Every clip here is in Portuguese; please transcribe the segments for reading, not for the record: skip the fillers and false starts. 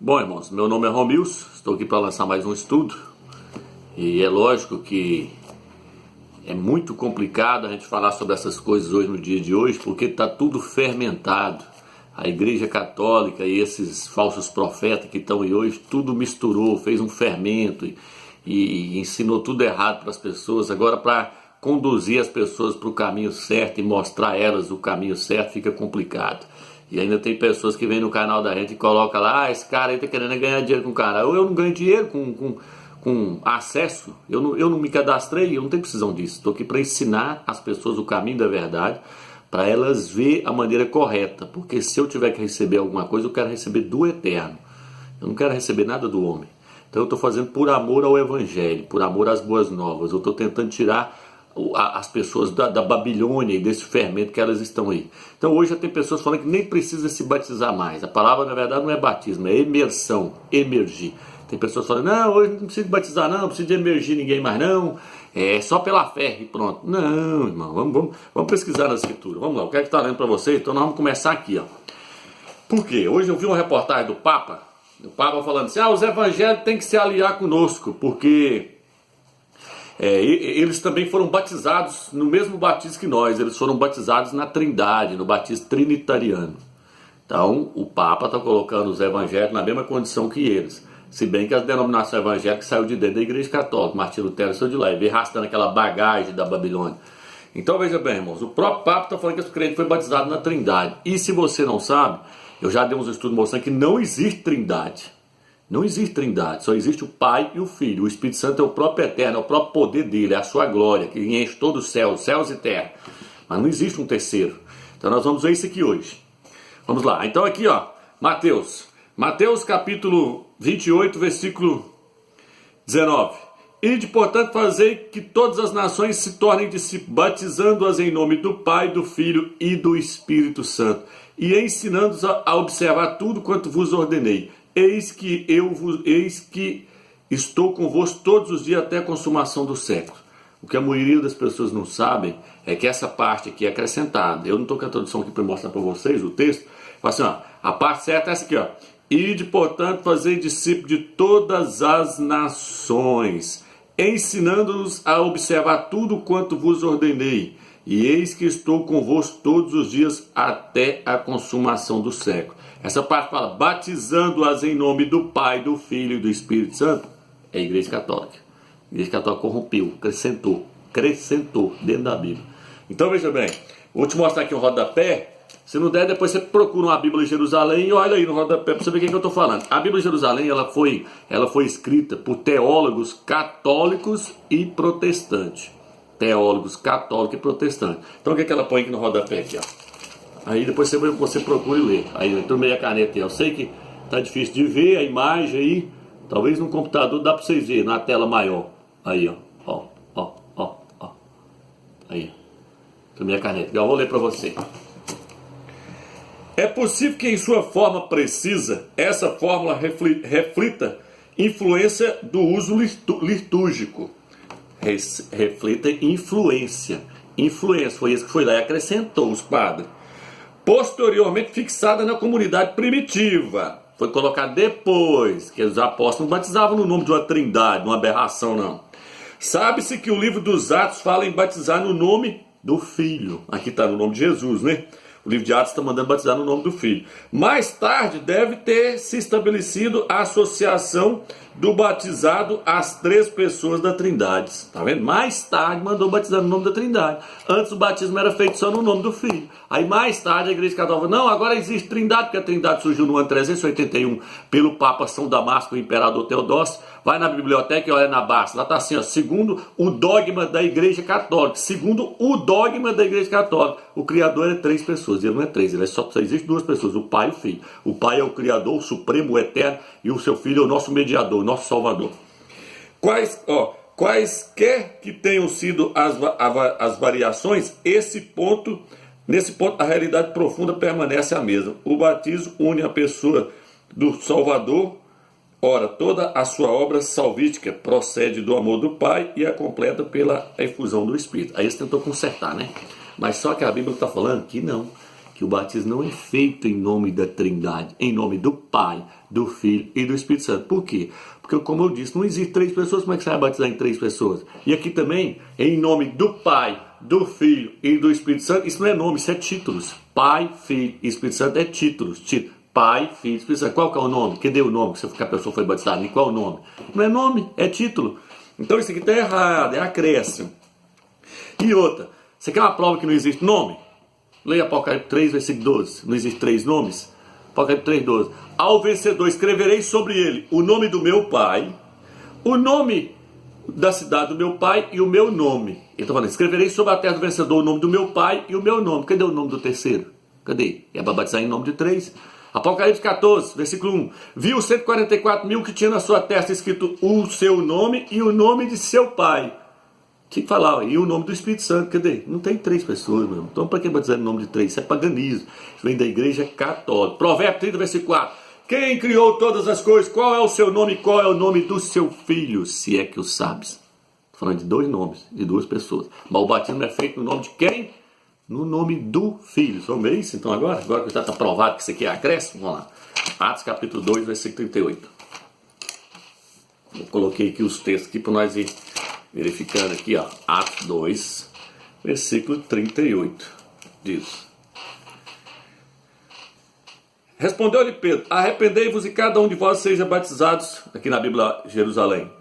Bom, irmãos, meu nome é Romilson, estou aqui para lançar mais um estudo. E é lógico que é muito complicado a gente falar sobre essas coisas hoje no dia de hoje, porque está tudo fermentado. A Igreja Católica e esses falsos profetas que estão aí hoje, tudo misturou, fez um fermento e ensinou tudo errado para as pessoas. Agora, para conduzir as pessoas para o caminho certo e mostrar a elas o caminho certo, fica complicado. E ainda tem pessoas que vêm no canal da gente e colocam lá, esse cara aí tá querendo ganhar dinheiro com o cara. Eu não ganho dinheiro com acesso, eu não me cadastrei, eu não tenho precisão disso. Estou aqui para ensinar as pessoas o caminho da verdade, para elas ver a maneira correta. Porque se eu tiver que receber alguma coisa, eu quero receber do Eterno. Eu não quero receber nada do homem. Então eu estou fazendo por amor ao Evangelho, por amor às boas novas. Eu estou tentando tirar as pessoas da Babilônia e desse fermento que elas estão aí. Então hoje já tem pessoas falando que nem precisa se batizar mais. A palavra na verdade não é batismo, é emersão, emergir. Tem pessoas falando, não, hoje não precisa de batizar não precisa de emergir ninguém mais não, é só pela fé e pronto. Não, irmão, vamos pesquisar na escritura. Vamos lá, o que é que está lendo para vocês? Então nós vamos começar aqui, ó. Por quê? Hoje eu vi uma reportagem do Papa, falando assim, os evangélicos têm que se aliar conosco, porque eles também foram batizados no mesmo batismo que nós, eles foram batizados na Trindade, no batismo trinitariano. Então o Papa está colocando os evangélicos na mesma condição que eles. Se bem que as denominações evangélicas saiu de dentro da Igreja Católica, Martim Lutero saiu de lá, e veio arrastando aquela bagagem da Babilônia. Então veja bem, irmãos, o próprio Papa está falando que esse crente foi batizado na Trindade. E se você não sabe, eu já dei uns estudos mostrando que não existe Trindade. Não existe Trindade, só existe o Pai e o Filho. O Espírito Santo é o próprio Eterno, é o próprio poder dele, é a sua glória, que enche todo o céu, céus e terra. Mas não existe um terceiro. Então nós vamos ver isso aqui hoje. Vamos lá, então aqui ó, Mateus capítulo 28, versículo 19. Ide, portanto, fazei que todas as nações se tornem discípulos, batizando-as em nome do Pai, do Filho e do Espírito Santo, e ensinando-os a observar tudo quanto vos ordenei. Eis que estou convosco todos os dias até a consumação do século. O que a maioria das pessoas não sabem é que essa parte aqui é acrescentada. Eu não estou com a tradução aqui para mostrar para vocês o texto. Fala assim, ó, a parte certa é essa aqui, ó. Ide, portanto, fazer discípulos de todas as nações, ensinando-nos a observar tudo quanto vos ordenei. E eis que estou convosco todos os dias até a consumação do século. Essa parte fala, batizando-as em nome do Pai, do Filho e do Espírito Santo, é a Igreja Católica. A Igreja Católica corrompeu, acrescentou dentro da Bíblia. Então veja bem, vou te mostrar aqui um rodapé. Se não der, depois você procura uma Bíblia de Jerusalém e olha aí no rodapé para você ver o que eu estou falando. A Bíblia de Jerusalém ela foi escrita por teólogos católicos e protestantes. Teólogos católicos e protestantes. Então o que ela põe aqui no rodapé? Aqui, ó. Aí depois você procura e lê. Aí eu tomei a caneta aí. Eu sei que tá difícil de ver a imagem aí. Talvez no computador dá para vocês verem na tela maior. Aí, ó. Aí. Tomei a caneta. Eu vou ler para você. É possível que em sua forma precisa, essa fórmula reflita influência do uso litúrgico. Reflita influência. Influência, foi isso que foi lá e acrescentou os padres. Posteriormente fixada na comunidade primitiva. Foi colocado depois, que os apóstolos não batizavam no nome de uma trindade, uma aberração não. Sabe-se que o livro dos Atos fala em batizar no nome do Filho. Aqui está no nome de Jesus, né? O livro de Atos está mandando batizar no nome do Filho. Mais tarde deve ter se estabelecido a associação do batizado às três pessoas da Trindade. Está vendo? Mais tarde mandou batizar no nome da Trindade. Antes o batismo era feito só no nome do Filho. Aí mais tarde a Igreja Católica falou, não, agora existe Trindade, porque a Trindade surgiu no ano 381 pelo Papa São Damasco, o Imperador Teodósio. Vai na biblioteca e olha na base. Lá está assim, ó, segundo o dogma da Igreja Católica. Segundo o dogma da Igreja Católica. O Criador é três pessoas. Ele não é três, ele só existe duas pessoas. O Pai e o Filho. O Pai é o Criador, o Supremo, o Eterno. E o seu Filho é o nosso mediador, o nosso Salvador. Quaisquer que tenham sido as variações, nesse ponto a realidade profunda permanece a mesma. O batismo une a pessoa do Salvador. Ora, toda a sua obra salvífica procede do amor do Pai e é completa pela efusão do Espírito. Aí você tentou consertar, né? Mas só que a Bíblia está falando que não. que o batismo não é feito em nome da Trindade, em nome do Pai, do Filho e do Espírito Santo. Por quê? Porque, como eu disse, não existe 3 pessoas, como é que você vai batizar em 3 pessoas? E aqui também, em nome do Pai, do Filho e do Espírito Santo, isso não é nome, isso é títulos. Pai, Filho e Espírito Santo é títulos. Pai, Filho e Espírito Santo. Qual que é o nome? Cadê o nome que a pessoa foi batizada? E qual é o nome? Não é nome, é título. Então isso aqui está errado, é acréscimo. E outra, você quer uma prova que não existe nome? Leia Apocalipse 3, versículo 12. Não existe 3 nomes? Apocalipse 3, 12. Ao vencedor escreverei sobre ele o nome do meu Pai, o nome da cidade do meu Pai e o meu nome. Ele está falando, escreverei sobre a terra do vencedor o nome do meu Pai e o meu nome. Cadê o nome do terceiro? Cadê? É para batizar em nome de 3. Apocalipse 14, versículo 1. Viu 144 mil que tinha na sua testa escrito o seu nome e o nome de seu pai. Tinha que falar, e o nome do Espírito Santo, cadê? Não tem 3 pessoas, meu. Então para que batizar em nome de 3? Isso é paganismo. Isso vem da igreja católica. Provérbio 30, versículo 4. Quem criou todas as coisas? Qual é o seu nome? Qual é o nome do seu filho? Se é que o sabes. Estou falando de 2 nomes, de 2 pessoas. Mas o batismo é feito no nome de quem? No nome do Filho. Vamos ver isso então agora? Agora que já está provado que isso aqui é acréscimo, vamos lá. Atos capítulo 2, versículo 38. Eu coloquei aqui os textos aqui para nós ir verificando aqui, ó. Atos 2, versículo 38. Diz. Respondeu-lhe Pedro, arrependei-vos e cada um de vós seja batizados, aqui na Bíblia Jerusalém,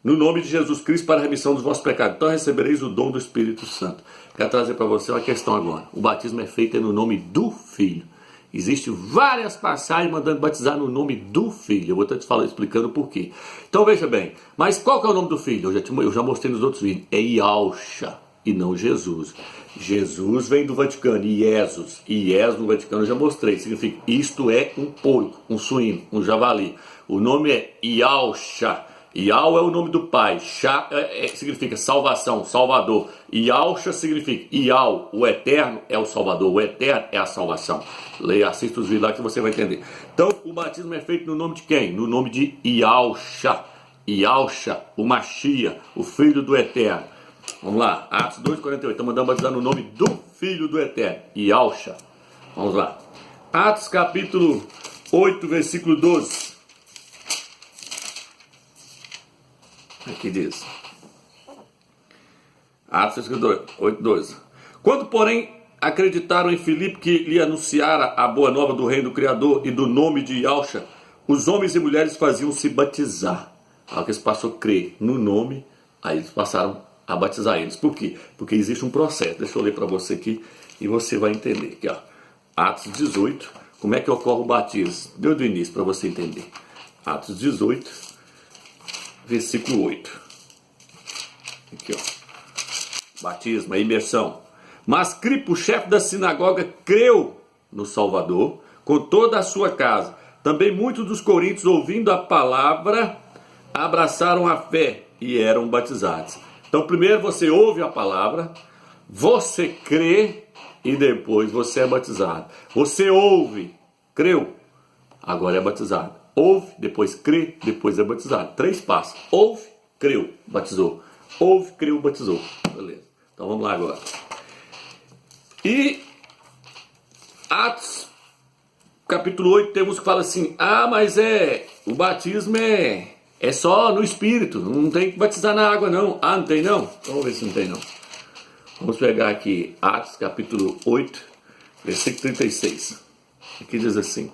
no nome de Jesus Cristo para a remissão dos vossos pecados. Então recebereis o dom do Espírito Santo. Quero trazer para você uma questão agora. O batismo é feito no nome do Filho. Existem várias passagens mandando batizar no nome do Filho. Eu vou estar te falando, explicando por quê. Então veja bem, mas qual que é o nome do Filho? Eu já mostrei nos outros vídeos. É Yahshua e não Jesus. Jesus vem do Vaticano, Iesus. Iesus no Vaticano eu já mostrei. Significa, isto é um porco, um suíno, um javali. O nome é Yahshua. Yahweh é o nome do Pai, Shá significa salvação, Salvador. Yahshua significa Yahweh, o Eterno é o Salvador, o Eterno é a salvação. Leia, assista os vídeos lá que você vai entender. Então, o batismo é feito no nome de quem? No nome de Yahshua. Yahshua, o Machia, o Filho do Eterno. Vamos lá, Atos 2,48. Estamos mandando batizar no nome do Filho do Eterno, Yahshua. Vamos lá. Atos capítulo 8, versículo 12. Aqui diz. Atos 8, 12. Quando, porém, acreditaram em Filipe que lhe anunciara a boa nova do reino do Criador e do nome de Yahshua, os homens e mulheres faziam-se batizar. Aí que eles passaram a crer no nome, aí eles passaram a batizar eles. Por quê? Porque existe um processo. Deixa eu ler para você aqui e você vai entender. Aqui, ó. Atos 18. Como é que ocorre o batismo? Desde o início para você entender. Atos 18. Versículo 8. Aqui, ó. Batismo, a imersão. Mas Cripo, chefe da sinagoga, creu no Salvador com toda a sua casa. Também muitos dos coríntios, ouvindo a palavra, abraçaram a fé e eram batizados. Então, primeiro você ouve a palavra, você crê e depois você é batizado. Você ouve, creu, agora é batizado. Ouve, depois crê, depois é batizado. 3 passos. Ouve, creu, batizou. Ouve, creu, batizou. Beleza. Então vamos lá agora. E Atos, capítulo 8, temos que falar assim, mas o batismo é só no Espírito, não tem que batizar na água não. Não tem não? Então vamos ver se não tem não. Vamos pegar aqui Atos, capítulo 8, versículo 36. Aqui diz assim.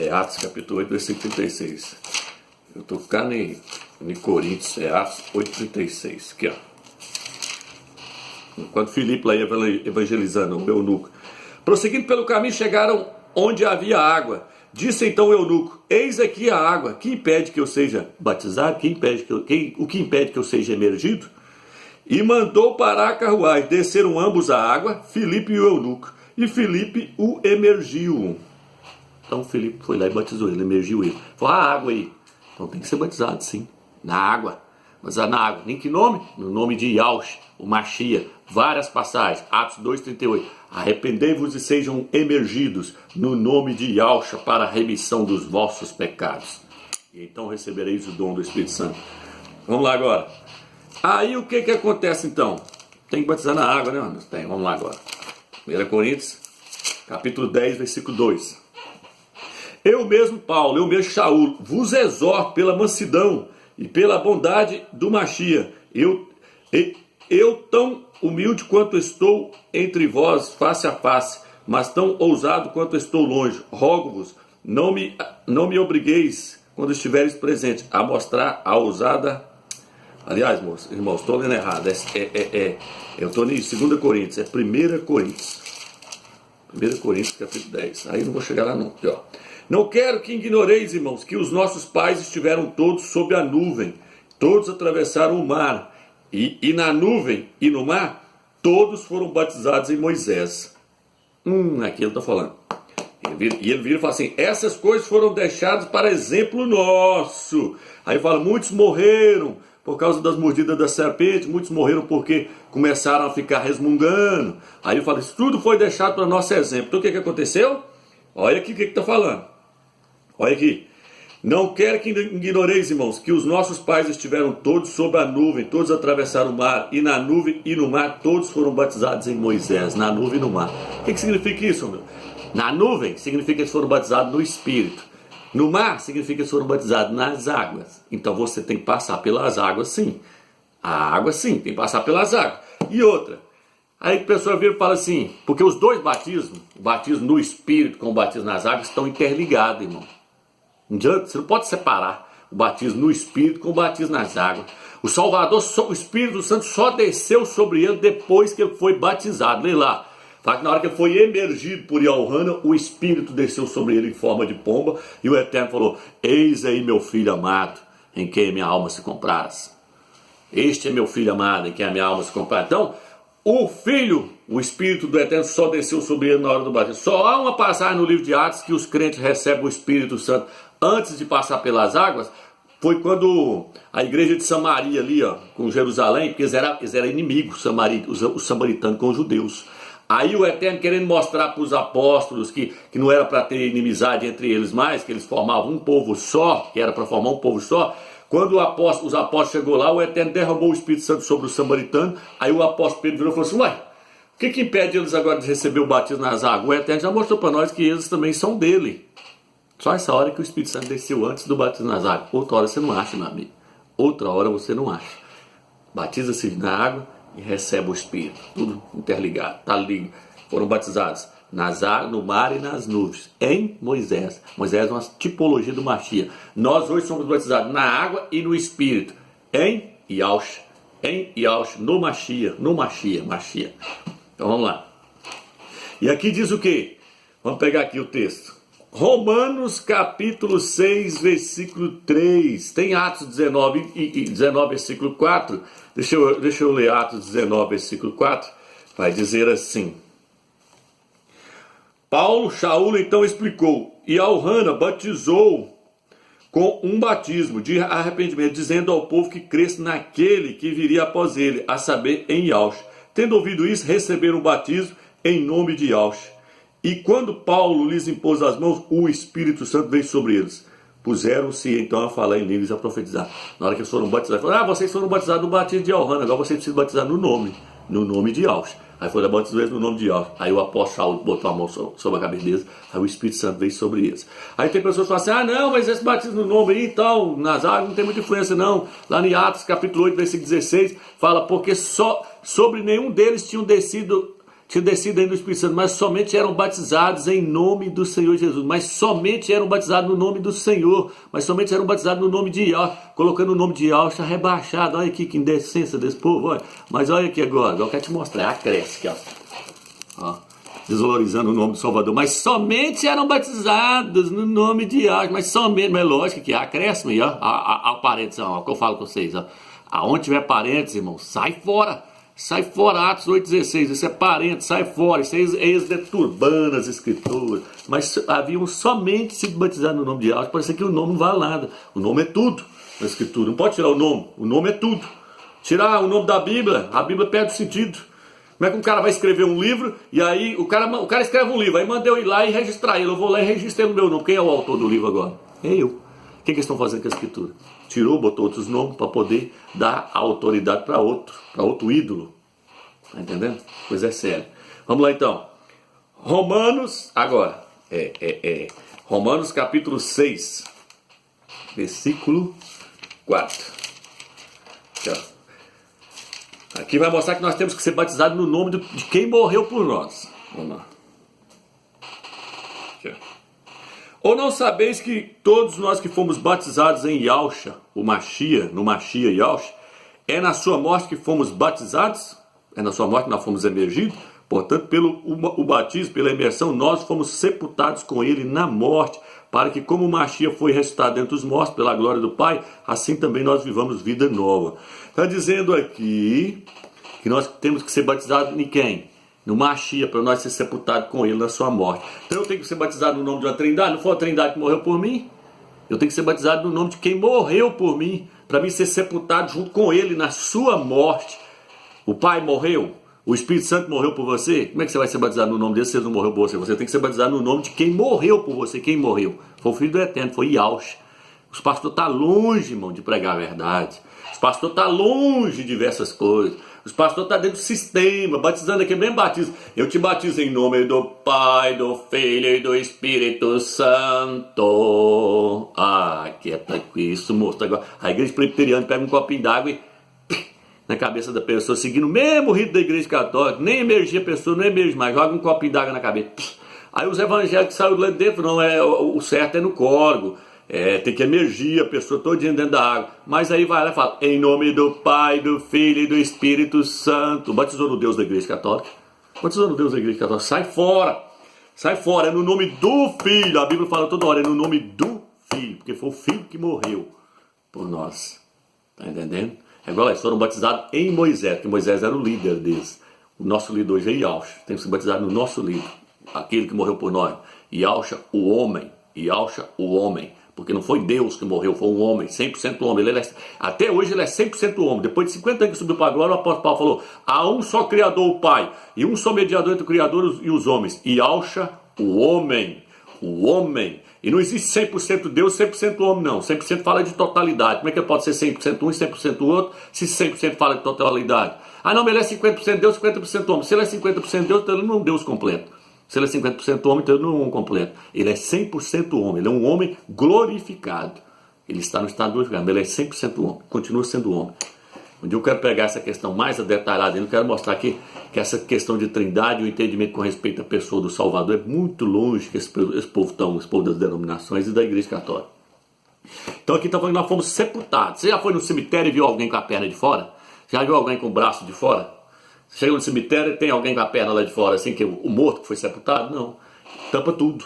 Atos capítulo 8, versículo 36. Eu estou ficando em Coríntios, Atos 8, 36. Aqui, ó. Enquanto Filipe lá ia evangelizando o eunuco. Prosseguindo pelo caminho, chegaram onde havia água. Disse então o eunuco, eis aqui a água, que impede que eu seja batizado? O que impede que eu seja emergido? E mandou parar a carruagem. Desceram ambos a água, Filipe e o eunuco. E Filipe o emergiu. Então Filipe foi lá e batizou ele, emergiu ele. Falou, água aí. Então tem que ser batizado, sim. Na água. Batizado na água. Em que nome? No nome de Yahshua, o Machia. Várias passagens. Atos 2,38. Arrependei-vos e sejam emergidos no nome de Yahshua para a remissão dos vossos pecados. E então recebereis o dom do Espírito Santo. Vamos lá agora. Aí o que acontece então? Tem que batizar na água, né? Tem. Vamos lá agora. 1 Coríntios, capítulo 10, versículo 2. Eu mesmo, Paulo, eu mesmo, Shaul, vos exorto pela mansidão e pela bondade do Machia. Eu tão humilde quanto estou entre vós, face a face, mas tão ousado quanto estou longe. Rogo-vos, não me obrigueis, quando estiveres presente, a mostrar a ousada... Aliás, irmãos, estou lendo errado. Eu estou em 2 Coríntios, é 1 Coríntios. 1 Coríntios, capítulo 10. Aí não vou chegar lá não. Aqui, ó. Não quero que ignoreis, irmãos, que os nossos pais estiveram todos sob a nuvem. Todos atravessaram o mar. E na nuvem e no mar, todos foram batizados em Moisés. Aqui ele está falando. E ele vira e fala assim, essas coisas foram deixadas para exemplo nosso. Aí fala, muitos morreram por causa das mordidas da serpente, muitos morreram porque começaram a ficar resmungando. Aí ele fala, isso tudo foi deixado para nosso exemplo. Então o que aconteceu? Olha aqui o que está falando. Olha aqui. Não quero que ignoreis, irmãos, que os nossos pais estiveram todos sob a nuvem, todos atravessaram o mar, e na nuvem e no mar todos foram batizados em Moisés, na nuvem e no mar. O que significa isso, meu? Na nuvem significa que eles foram batizados no Espírito. No mar significa que eles foram batizados nas águas. Então você tem que passar pelas águas, sim. A água, sim, tem que passar pelas águas. E outra, aí a pessoa vira e fala assim, porque os dois batismos, o batismo no Espírito com o batismo nas águas, estão interligados, irmão. Você não pode separar o batismo no Espírito com o batismo nas águas. O Salvador, o Espírito Santo só desceu sobre ele depois que ele foi batizado. Lê lá. Fala que na hora que ele foi emergido por Yohana, o Espírito desceu sobre ele em forma de pomba. E o Eterno falou, eis aí meu filho amado, em quem minha alma se compraz. Este é meu filho amado, em quem a minha alma se compraz. Então, o Filho, o Espírito do Eterno só desceu sobre ele na hora do batismo. Só há uma passagem no livro de Atos que os crentes recebem o Espírito Santo antes de passar pelas águas. Foi quando a igreja de Samaria ali, ó, com Jerusalém, porque eles eram inimigos, os samaritanos com os judeus. Aí o Eterno querendo mostrar para os apóstolos que não era para ter inimizade entre eles mais, que eles formavam um povo só, que era para formar um povo só. Quando os apóstolos chegou lá, o Eterno derramou o Espírito Santo sobre os samaritanos. Aí o apóstolo Pedro virou e falou assim, ué, o que impede eles agora de receber o batismo nas águas? O Eterno já mostrou para nós que eles também são dele. Só essa hora que o Espírito Santo desceu antes do batismo nas águas. Outra hora você não acha, meu amigo. Outra hora você não acha. Batiza-se na água e recebe o Espírito. Tudo interligado. Tá ligado. Foram batizados nas águas, no mar e nas nuvens. Em Moisés. Moisés é uma tipologia do Machia. Nós hoje somos batizados na água e no Espírito. Em Yaush. Em Yaush. No Machia. No Machia. Machia. Então vamos lá. E aqui diz o quê? Vamos pegar aqui o texto. Romanos capítulo 6, versículo 3. Tem Atos 19 e 19, versículo 4. Deixa eu ler Atos 19, versículo 4. Vai dizer assim. Paulo, Shaul, então explicou. E Yohana batizou com um batismo de arrependimento, dizendo ao povo que cresce naquele que viria após ele, a saber, em Yaush. Tendo ouvido isso, receberam o batismo em nome de Yaush. E quando Paulo lhes impôs as mãos, o Espírito Santo veio sobre eles. Puseram-se então a falar em línguas e a profetizar. Na hora que eles foram batizados, falaram, vocês foram batizados no batismo de Yohana, agora vocês precisam batizar no nome de Yaush. Aí foi batizado no nome de Yaush. Aí o apóstolo Shaul botou a mão sobre a cabeça deles, aí o Espírito Santo veio sobre eles. Aí tem pessoas que falam assim, não, mas esse batismo no nome aí e tal, nas águas não tem muita influência não. Lá em Atos capítulo 8, versículo 16, fala, porque só sobre nenhum deles tinha descido ainda o Espírito Santo, mas somente eram batizados em nome do Senhor Jesus, mas somente eram batizados no nome do Senhor, mas somente eram batizados no nome de Yaush, colocando o nome de Yaush rebaixado. Olha aqui que indecência desse povo, olha. Mas olha aqui agora eu quero te mostrar, acresce aqui, ó, desvalorizando o nome do Salvador, mas somente eram batizados no nome de Yaush, mas somente, mas lógico que acresce-me, ó, a parênteses, ó, o que eu falo com vocês, ó, aonde tiver parênteses, irmão, sai fora. Sai fora, Atos 8,16, isso é parente, sai fora, isso é ex-deturbando as escrituras. Mas haviam somente sido batizados no nome de Yaush, parece que o nome não vale nada. O nome é tudo na escritura, não pode tirar o nome é tudo. Tirar o nome da Bíblia, a Bíblia perde o sentido. Como é que um cara vai escrever um livro, e aí o cara escreve um livro, aí manda eu ir lá e registrar ele, eu vou lá e registrei no meu nome. Quem é o autor do livro agora? É eu. O que eles estão fazendo com a escritura? Tirou, botou outros nomes para poder dar a autoridade para outro ídolo. Tá entendendo? Pois é sério. Vamos lá então. Romanos, agora, Romanos capítulo 6, versículo 4. Aqui, ó. Aqui vai mostrar que nós temos que ser batizados no nome de quem morreu por nós. Vamos lá. Aqui, ó. Ou não sabeis que todos nós que fomos batizados em Yahshua, no Mashiach Yahshua, é na sua morte que fomos batizados? É na sua morte que nós fomos emergidos? Portanto, pelo o batismo, pela imersão, nós fomos sepultados com ele na morte, para que como o Mashiach foi ressuscitado dentre os mortos pela glória do Pai, assim também nós vivamos vida nova. Está dizendo aqui que nós temos que ser batizados em quem? No Mashiach, para nós ser sepultados com ele na sua morte. Então eu tenho que ser batizado no nome de uma trindade? Não foi a trindade que morreu por mim? Eu tenho que ser batizado no nome de quem morreu por mim, para mim ser sepultado junto com ele na sua morte. O Pai morreu? O Espírito Santo morreu por você? Como é que você vai ser batizado no nome dele se ele não morreu por você? Você tem que ser batizado no nome de quem morreu por você. Quem morreu? Foi o Filho do Eterno, foi Yahshua. Os pastores estão longe, irmão, de pregar a verdade. Os pastores estão longe de diversas coisas. Os pastores estão dentro do sistema, batizando aqui, mesmo batismo. Eu te batizo em nome do Pai, do Filho e do Espírito Santo. Ah, quieta com isso, moço. Agora, a igreja presbiteriana pega um copinho d'água e na cabeça da pessoa, seguindo o mesmo rito da igreja católica, nem emergia a pessoa, não emerge mais, joga um copinho d'água na cabeça. Aí os evangélicos saíram lá de dentro, não, o certo é no córrego, tem que emergir a pessoa todinha dentro da água. Mas aí vai lá e fala, em nome do Pai, do Filho e do Espírito Santo. Batizou no Deus da igreja católica? Batizou no Deus da igreja católica? Sai fora, é no nome do Filho. A Bíblia fala toda hora, é no nome do Filho, porque foi o Filho que morreu por nós. Tá entendendo? É igual eles foram batizados em Moisés, porque Moisés era o líder deles. O nosso líder hoje é Yahshua. Tem que ser batizado no nosso líder, aquele que morreu por nós. Yahshua, o homem. Yahshua, o homem. Porque não foi Deus que morreu, foi um homem, 100% homem. Até hoje ele é 100% homem. Depois de 50 anos que subiu para a glória, o apóstolo Paulo falou, há um só Criador, o Pai, e um só mediador entre o Criador e os homens. Yahshua, o homem. O homem. E não existe 100% Deus, 100% homem, não. 100% fala de totalidade. Como é que ele pode ser 100% um e 100% o outro, se 100% fala de totalidade? Ah, não, mas ele é 50% Deus, 50% homem. Se ele é 50% Deus, então ele não é um Deus completo. Se ele é 50% homem, então ele não é um completo. Ele é 100% homem. Ele é um homem glorificado. Ele está no estado glorificado, mas ele é 100% homem. Continua sendo homem. Um dia eu quero pegar essa questão mais detalhada. Eu quero mostrar aqui que essa questão de trindade e o entendimento com respeito à pessoa do Salvador é muito longe que esse povo das denominações e da igreja católica. Então aqui está falando que nós fomos sepultados. Você já foi no cemitério e viu alguém com a perna de fora? Já viu alguém com o braço de fora? Você chega no cemitério e tem alguém com a perna lá de fora, assim, que o morto que foi sepultado? Não. Tampa tudo.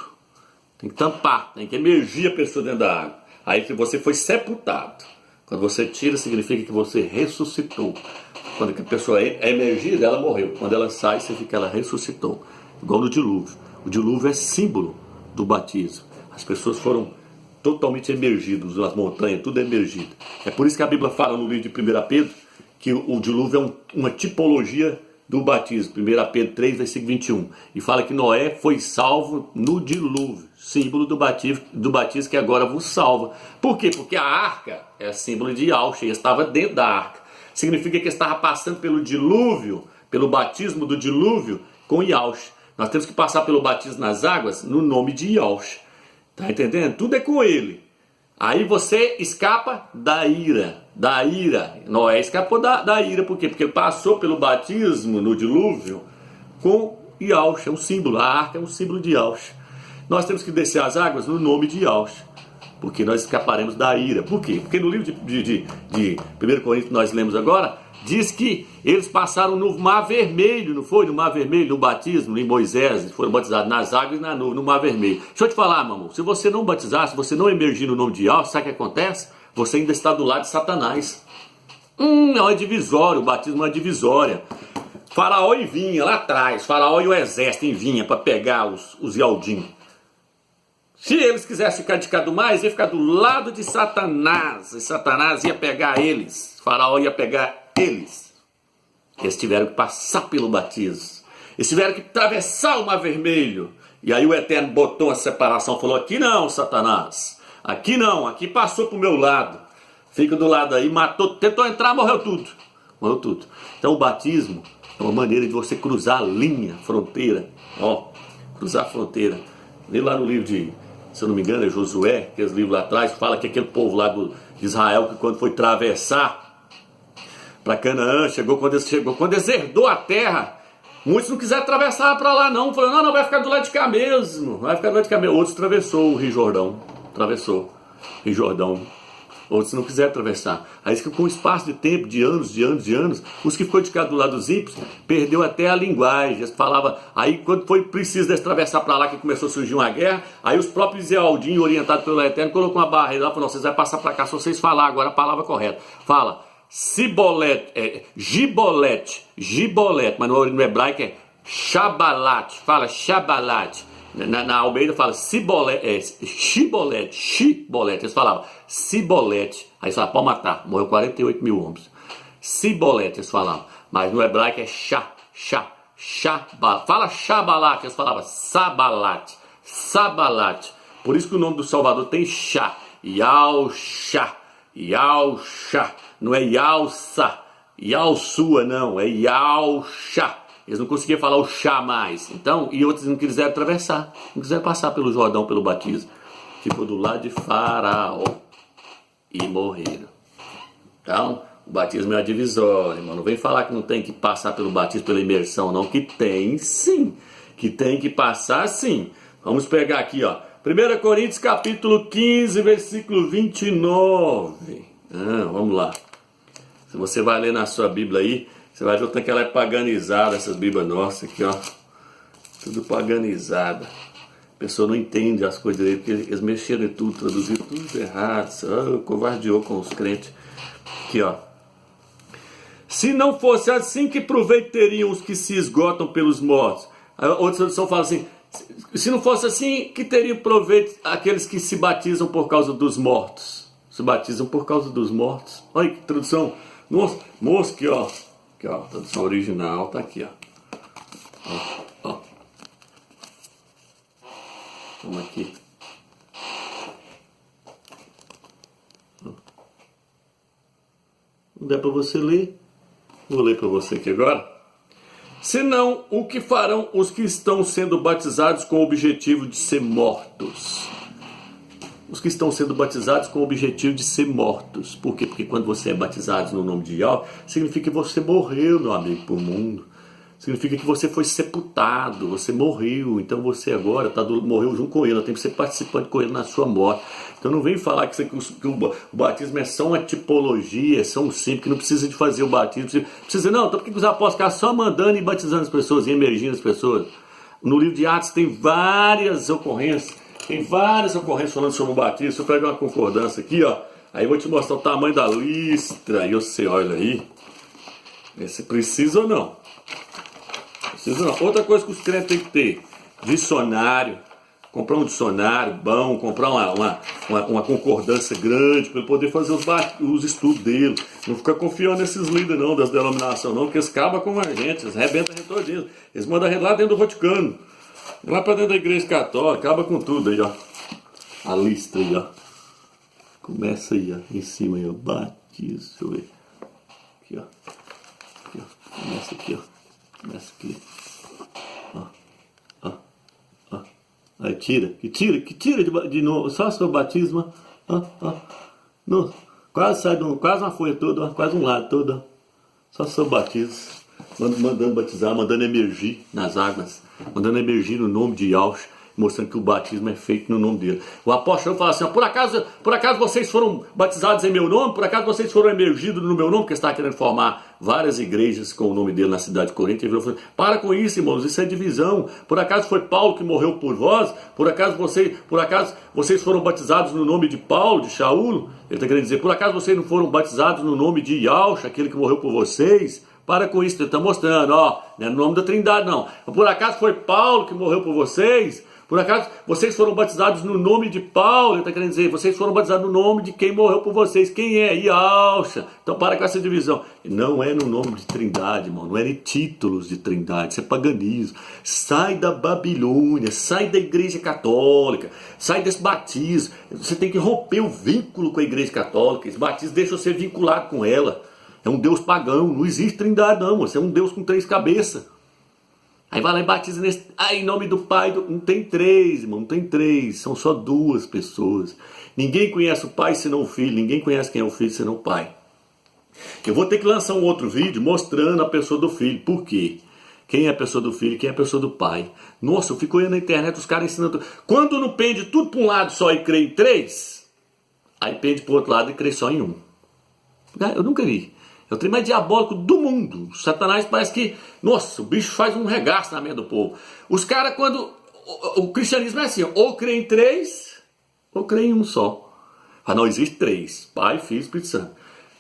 Tem que tampar, tem que emergir a pessoa dentro da água. Aí que você foi sepultado. Quando você tira, significa que você ressuscitou. Quando a pessoa é emergida, ela morreu. Quando ela sai, significa que ela ressuscitou. Igual no dilúvio. O dilúvio é símbolo do batismo. As pessoas foram totalmente emergidas, as montanhas, tudo é emergido. É por isso que a Bíblia fala no livro de 1 Pedro que o dilúvio é uma tipologia do batismo. 1 Pedro 3, versículo 21. E fala que Noé foi salvo no dilúvio, símbolo do batismo que agora vos salva. Por quê? Porque a arca é símbolo de Yahshua, estava dentro da arca. Significa que estava passando pelo dilúvio, pelo batismo do dilúvio com Yahshua. Nós temos que passar pelo batismo nas águas no nome de Yahshua. Tá entendendo? Tudo é com ele. Aí você escapa da ira. Noé escapou da ira. Por quê? Porque ele passou pelo batismo no dilúvio com Yahshua, é um símbolo. A arca é um símbolo de Yahshua. Nós temos que descer as águas no nome de Yahshua, porque nós escaparemos da ira. Por quê? Porque no livro de 1 Coríntios que nós lemos agora, diz que eles passaram no Mar Vermelho, não foi? No Mar Vermelho, no batismo, em Moisés, foram batizados nas águas e no Mar Vermelho. Deixa eu te falar, meu amor, se você não batizar, se você não emergir no nome de Yahshua, sabe o que acontece? Você ainda está do lado de Satanás. É uma divisória, o batismo é uma divisória. Faraó e vinha lá atrás, Faraó e o exército vinha para pegar os Yaldim. Se eles quisessem ficar de cada mais, ia ficar do lado de Satanás. E Satanás ia pegar eles. Faraó ia pegar eles. Eles tiveram que passar pelo batismo. Eles tiveram que atravessar o Mar Vermelho. E aí o Eterno botou a separação. Falou, aqui não, Satanás. Aqui não, aqui passou pro meu lado. Fica do lado aí, matou, tentou entrar, morreu tudo. Morreu tudo. Então o batismo é uma maneira de você cruzar a linha, a fronteira. Ó, cruzar a fronteira. Lê lá no livro de, se eu não me engano, é Josué, aqueles livros lá atrás, fala que aquele povo lá de Israel, que quando foi atravessar para Canaã, quando eles herdou a terra, muitos não quiseram atravessar para lá não, falaram, não, vai ficar do lado de cá mesmo, vai ficar do lado de cá mesmo. Outros atravessou o Rio Jordão, outros não quiseram atravessar. Aí com um espaço de tempo, de anos, os que ficou de cá do lado dos ímpios, perdeu até a linguagem. Eles falavam, aí quando foi preciso deles atravessar para lá, que começou a surgir uma guerra, aí os próprios Zealdinho, orientados pelo Eterno, colocou uma barreira lá e falou, vocês vão passar para cá se vocês falar agora a palavra correta. Fala, Gibolete, mas no hebraico é Shabalat, fala Shabalat. Na Almeida fala Shibolete, eles falavam Sibolete, aí eles falavam, pode matar, morreu 48 mil homens. Sibolete, eles falavam, mas no hebraico é fala Shabalat, eles falavam Sabalat, por isso que o nome do Salvador tem Shá, Yalshá, não é Yalsua não, é Yalshá. Eles não conseguiam falar o chá mais. Então, e outros não quiseram atravessar. Não quiseram passar pelo Jordão, pelo batismo. Ficou do lado de Faraó. E morreram. Então, o batismo é a divisória, irmão. Não vem falar que não tem que passar pelo batismo, pela imersão, não. Que tem sim. Que tem que passar sim. Vamos pegar aqui, ó. 1 Coríntios capítulo 15, versículo 29. Vamos lá. Se você vai ler na sua Bíblia aí, você vai ver o tanto que ela é paganizada, essas Bíblias nossas aqui, ó. Tudo paganizada. A pessoa não entende as coisas direito, porque eles mexeram em tudo, traduziram tudo errado. Covardeou com os crentes. Aqui, ó. Se não fosse assim, que proveito teriam os que se esgotam pelos mortos? Outra tradução fala assim, se não fosse assim, que teriam proveito aqueles que se batizam por causa dos mortos? Se batizam por causa dos mortos. Olha que tradução. Nossa, aqui, ó. Aqui, ó, a tradução original tá aqui, ó. Ó. Vamos aqui. Não dá para você ler? Vou ler para você aqui agora. Senão, o que farão os que estão sendo batizados com o objetivo de ser mortos? Os que estão sendo batizados com o objetivo de ser mortos. Por quê? Porque quando você é batizado no nome de Yahweh, significa que você morreu, meu amigo, por mundo. Significa que você foi sepultado, você morreu. Então você agora morreu junto com ele, tem que ser participante com ele na sua morte. Então não vem falar que o batismo é só uma tipologia, é só um símbolo, que não precisa de fazer o batismo. Precisa não, então por que os apóstolos ficaram só mandando e batizando as pessoas, e emergindo as pessoas? No livro de Atos tem várias ocorrências. Tem várias ocorrências falando sobre o batismo. Se eu pegar uma concordância aqui, ó, aí eu vou te mostrar o tamanho da listra. E você olha aí, se precisa ou não. Precisa não. Outra coisa que os crentes têm que ter: dicionário. Comprar um dicionário bom, comprar uma concordância grande para ele poder fazer os estudos dele. Não ficar confiando nesses líderes não, das denominações não, porque eles acabam com a gente, eles arrebentam a gente todinho. Eles mandam a gente lá dentro do Vaticano. Lá pra dentro da igreja católica, acaba com tudo aí, ó. A lista aí, ó. Começa aí, ó. Em cima aí, ó. Batismo, deixa eu ver. Aqui, ó. Aqui, ó. Começa aqui, ó. Começa aqui. Ó. Aí tira de novo. Só seu batismo, ó. No, quase uma folha toda, ó. Quase um lado todo, ó. Só seu batismo. Mandando batizar, mandando emergir nas águas, mandando emergir no nome de Yahweh, mostrando que o batismo é feito no nome dele. O apóstolo fala assim, ó, por acaso vocês foram batizados em meu nome? Por acaso vocês foram emergidos no meu nome? Porque está querendo formar várias igrejas com o nome dele na cidade de Corinto. Ele falou, para com isso, irmãos, isso é divisão. Por acaso foi Paulo que morreu por vós? Por acaso vocês foram batizados no nome de Paulo, de Shaul? Ele está querendo dizer, por acaso vocês não foram batizados no nome de Yahweh, aquele que morreu por vocês? Para com isso, ele está mostrando, ó, não é no nome da Trindade não. Por acaso foi Paulo que morreu por vocês? Por acaso vocês foram batizados no nome de Paulo? Ele está querendo dizer, vocês foram batizados no nome de quem morreu por vocês. Quem é? Yahweh. Então para com essa divisão. Não é no nome de Trindade, irmão. Não é em títulos de Trindade. Isso é paganismo. Sai da Babilônia. Sai da igreja católica. Sai desse batismo. Você tem que romper o vínculo com a igreja católica. Esse batismo deixa você vinculado com ela. É um Deus pagão, não existe Trindade não, você é um Deus com 3 cabeças. Aí vai lá e batiza nesse... Aí, em nome do Pai... Não tem três, irmão, não tem três. São só duas pessoas. Ninguém conhece o Pai senão o Filho. Ninguém conhece quem é o Filho senão o Pai. Eu vou ter que lançar um outro vídeo mostrando a pessoa do Filho. Por quê? Quem é a pessoa do Filho e quem é a pessoa do Pai. Nossa, eu fico olhando na internet os caras ensinando... Quando não pende tudo para um lado só e crê em três, aí pende para o outro lado e crê só em um. Eu nunca vi. É o trem mais diabólico do mundo. O Satanás parece que... Nossa, o bicho faz um regaço na mente do povo. Os caras, quando... O cristianismo é assim, ou crê em três, ou crê em um só. Fala, não, existe três. Pai, Filho e Espírito Santo.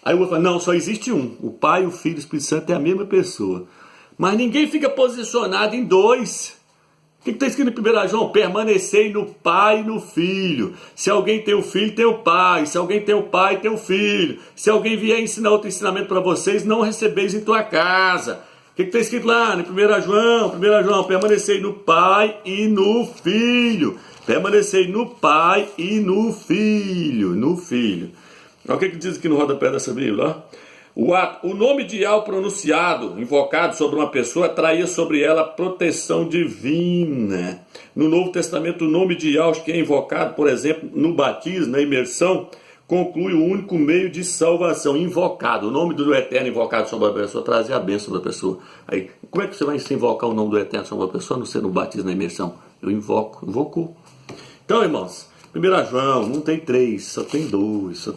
Aí o outro fala, não, só existe um. O Pai, o Filho e o Espírito Santo é a mesma pessoa. Mas ninguém fica posicionado em dois. O que está escrito em 1 João? Permanecei no Pai e no Filho. Se alguém tem o Filho, tem o Pai. Se alguém tem o Pai, tem o Filho. Se alguém vier ensinar outro ensinamento para vocês, não recebeis em tua casa. O que está escrito lá em 1 João? Permanecei no Pai e no Filho. Permanecei no Pai e no Filho. No Filho. Olha o que diz aqui no rodapé dessa Bíblia, ó. O nome de Yahweh pronunciado, invocado sobre uma pessoa, atraía sobre ela proteção divina. No Novo Testamento, o nome de Yahweh que é invocado, por exemplo, no batismo, na imersão, conclui o único meio de salvação. Invocado, o nome do Eterno invocado sobre a pessoa, trazia a bênção da pessoa. Aí, como é que você vai se invocar o nome do Eterno sobre a pessoa, não ser no batismo, na imersão? Eu invocou. Então, irmãos, 1 João, não tem três, só tem dois.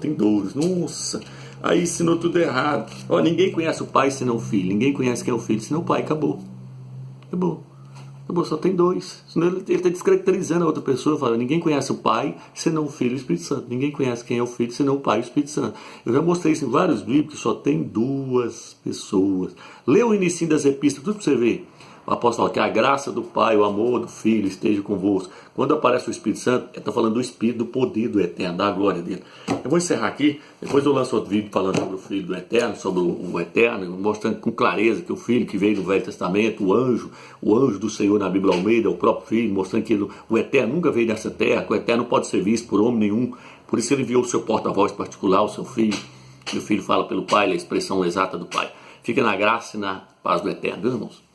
Nossa... Aí ensinou tudo errado. Ó, ninguém conhece o Pai senão o Filho. Ninguém conhece quem é o Filho senão o Pai. Acabou. Só tem dois. Senão ele está descaracterizando a outra pessoa. Falando, ninguém conhece o Pai senão o Filho e o Espírito Santo. Ninguém conhece quem é o Filho senão o Pai e o Espírito Santo. Eu já mostrei isso em vários livros que só tem duas pessoas. Lê o início das epístolas, tudo para você ver. O apóstolo fala que a graça do Pai, o amor do Filho esteja convosco. Quando aparece o Espírito Santo, ele está falando do Espírito, do poder do Eterno, da glória dele. Eu vou encerrar aqui, depois eu lanço outro vídeo falando sobre o Filho do Eterno, sobre o Eterno, mostrando com clareza que o Filho que veio do Velho Testamento, o anjo do Senhor na Bíblia Almeida, o próprio Filho, mostrando que o Eterno nunca veio dessa terra, que o Eterno não pode ser visto por homem nenhum. Por isso ele enviou o seu porta-voz particular, o seu Filho, e o Filho fala pelo Pai, a expressão exata do Pai. Fica na graça e na paz do Eterno, viu, irmãos?